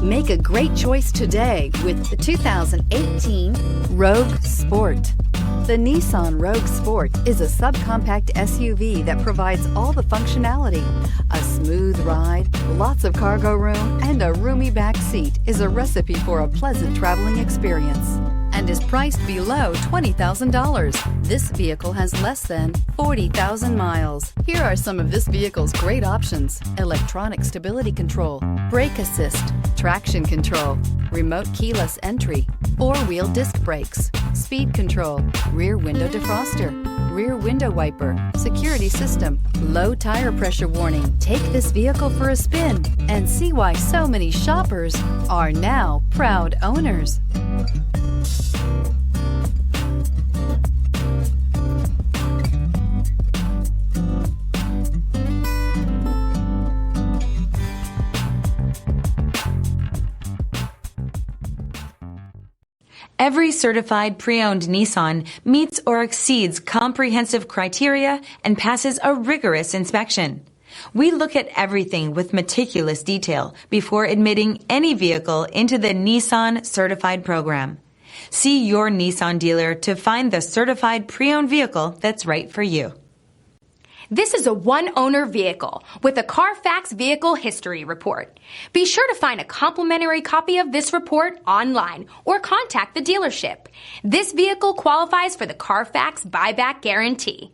Make a great choice today with the 2018 Rogue Sport. The Nissan Rogue Sport is a subcompact SUV that provides all the functionality. A smooth ride, lots of cargo room, and a roomy back seat is a recipe for a pleasant traveling experience and is priced below $20,000. This vehicle has less than 40,000 miles. Here are some of this vehicle's great options: electronic stability control, brake assist, traction control, remote keyless entry, four-wheel disc brakes, speed control, rear window defroster, rear window wiper, security system, low tire pressure warning. Take this vehicle for a spin and see why so many shoppers are now proud owners. Every certified pre-owned Nissan meets or exceeds comprehensive criteria and passes a rigorous inspection. We look at everything with meticulous detail before admitting any vehicle into the Nissan Certified Program. See your Nissan dealer to find the certified pre-owned vehicle that's right for you. This is a one-owner vehicle with a Carfax Vehicle History Report. Be sure to find a complimentary copy of this report online or contact the dealership. This vehicle qualifies for the Carfax Buyback Guarantee.